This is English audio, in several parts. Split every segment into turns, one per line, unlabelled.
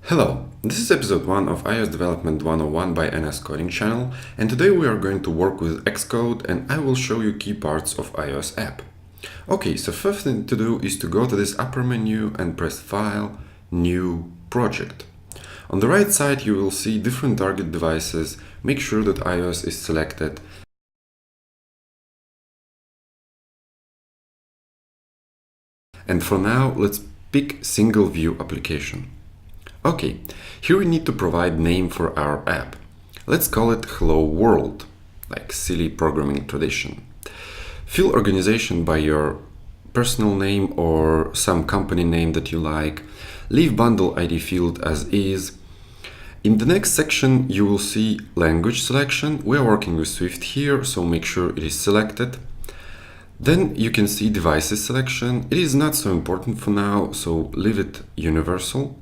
Hello, this is episode 1 of iOS Development 101 by NS Coding Channel, and today we are going to work with Xcode and I will show you key parts of iOS app. Okay, so first thing to do is to go to this upper menu and press File, New, Project. On the right side you will see different target devices. Make sure that iOS is selected. And for now, let's pick single view application. Okay, here we need to provide name for our app. Let's call it Hello World, like silly programming tradition. Fill organization by your personal name or some company name that you like. Leave bundle ID field as is. In the next section, you will see language selection. We are working with Swift here, so make sure it is selected. Then you can see devices selection. It is not so important for now, so leave it universal.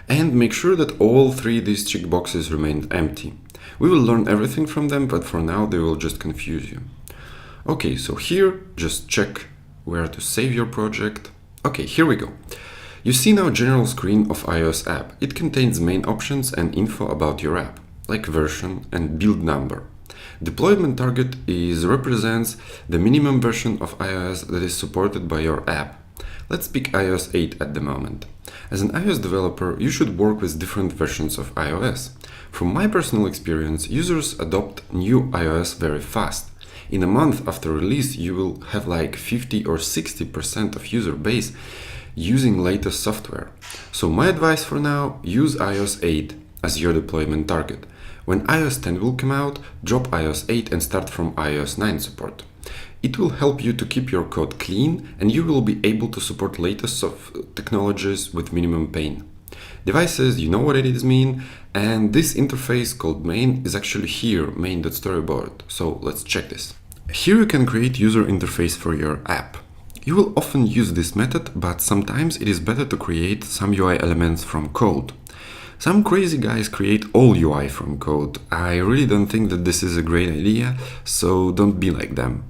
And make sure that all three of these checkboxes remain empty. We will learn everything from them, but for now they will just confuse you. Okay, so here, just check where to save your project. Okay, here we go. You see now general screen of iOS app. It contains main options and info about your app, like version and build number. Deployment target represents the minimum version of iOS that is supported by your app. Let's pick iOS 8 at the moment. As an iOS developer, you should work with different versions of iOS. From my personal experience, users adopt new iOS very fast. In a month after release, you will have like 50 or 60% of user base using latest software. So my advice for now, use iOS 8 as your deployment target. When iOS 10 will come out, drop iOS 8 and start from iOS 9 support. It will help you to keep your code clean and you will be able to support latest technologies with minimum pain. Devices, you know what it is mean, and this interface called main is actually here, main.storyboard. So let's check this. Here you can create user interface for your app. You will often use this method, but sometimes it is better to create some UI elements from code. Some crazy guys create all UI from code. I really don't think that this is a great idea, so don't be like them.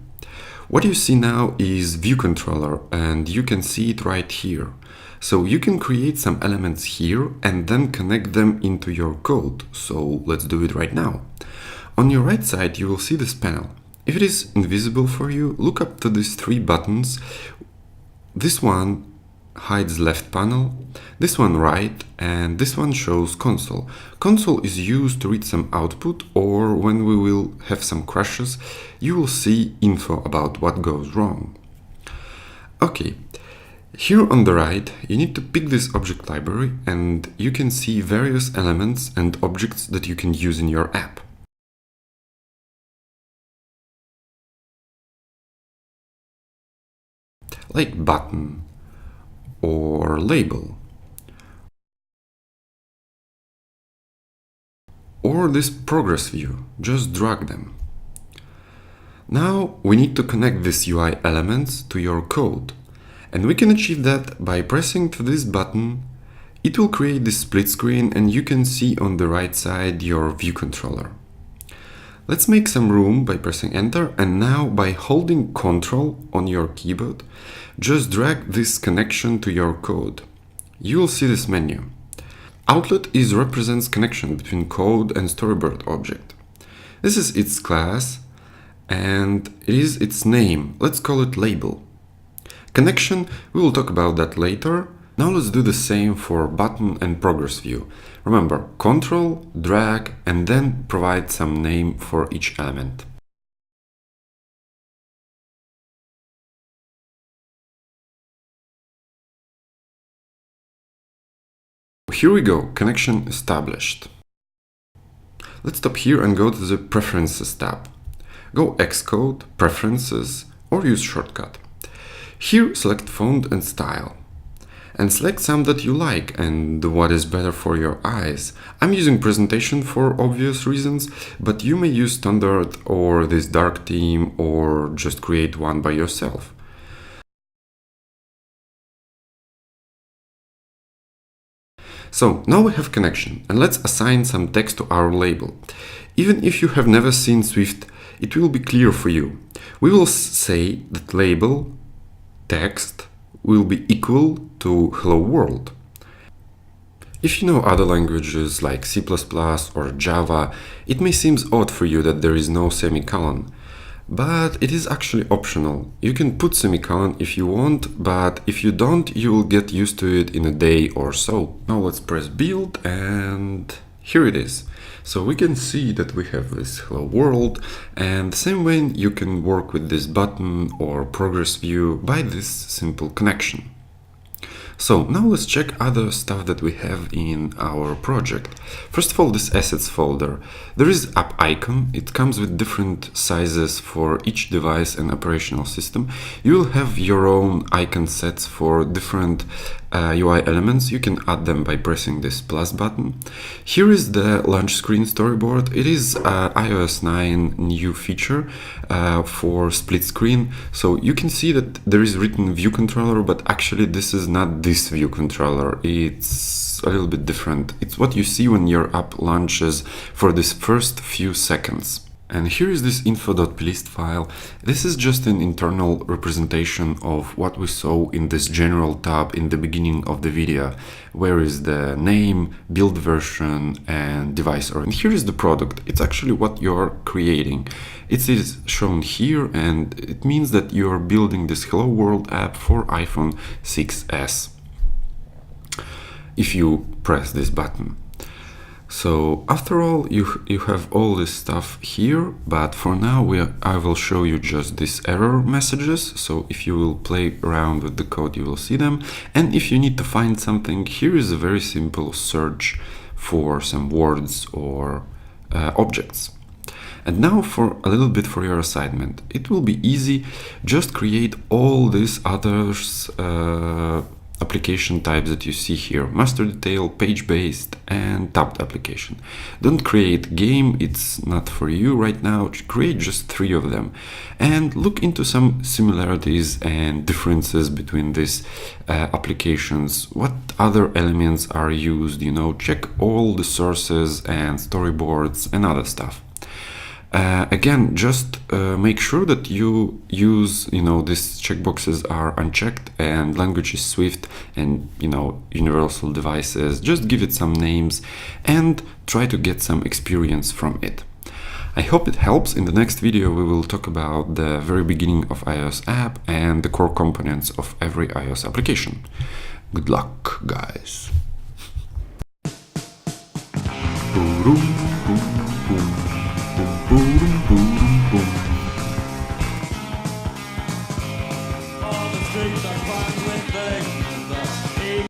What you see now is ViewController, and you can see it right here. So you can create some elements here and then connect them into your code. So let's do it right now. On your right side, you will see this panel. If it is invisible for you, look up to these three buttons. This one hides left panel, this one right, and this one shows console. Console is used to read some output, or when we will have some crashes, you will see info about what goes wrong. Okay, here on the right, you need to pick this object library and you can see various elements and objects that you can use in your app. Like button or label, or this progress view, just drag them. Now we need to connect these UI elements to your code, and we can achieve that by pressing to this button. It will create this split screen and you can see on the right side your ViewController. Let's make some room by pressing enter, and now by holding Ctrl on your keyboard, just drag this connection to your code. You will see this menu. Outlet represents connection between code and Storyboard object. This is its class and it is its name. Let's call it label. Connection, we will talk about that later. Now let's do the same for button and progress view. Remember, Ctrl, drag, and then provide some name for each element. Here we go, connection established. Let's stop here and go to the Preferences tab. Go Xcode, Preferences, or use shortcut. Here select font and style. And select some that you like and what is better for your eyes. I'm using presentation for obvious reasons, but you may use standard or this dark theme or just create one by yourself. So now we have connection, and let's assign some text to our label. Even if you have never seen Swift, it will be clear for you. We will say that label text will be equal to hello world. If you know other languages like C++ or Java, it may seem odd for you that there is no semicolon. But it is actually optional. You can put semicolon if you want, but if you don't, you will get used to it in a day or so. Now let's press build, and here it is. So we can see that we have this hello world, and the same way you can work with this button or progress view by this simple connection. So now let's check other stuff that we have in our project. First of all, this assets folder. There is app icon. It comes with different sizes for each device and operational system. You will have your own icon sets for different UI elements. You can add them by pressing this plus button. Here is the launch screen storyboard. It is iOS 9 new feature for split screen. So you can see that there is written ViewController, but actually this is not this ViewController. It's a little bit different. It's what you see when your app launches for this first few seconds. And here is this Info.plist file. This is just an internal representation of what we saw in this general tab in the beginning of the video, where is the name, build version, and device. And here is the product. It's actually what you're creating. It is shown here, and it means that you're building this Hello World app for iPhone 6s. If you press this button. So after all, you have all this stuff here, but for now I will show you just these error messages. So if you will play around with the code, you will see them. And if you need to find something, here is a very simple search for some words or objects. And now for a little bit for your assignment. It will be easy. Just create all these others application types that you see here: master detail, page-based, and tabbed application. Don't create game, it's not for you right now. Create just 3 of them and look into some similarities and differences between these applications. What other elements are used, check all the sources and storyboards and other stuff. Again, just make sure that you use, these checkboxes are unchecked and language is Swift and, universal devices. Just give it some names and try to get some experience from it. I hope it helps. In the next video, we will talk about the very beginning of iOS app and the core components of every iOS application. Good luck, guys.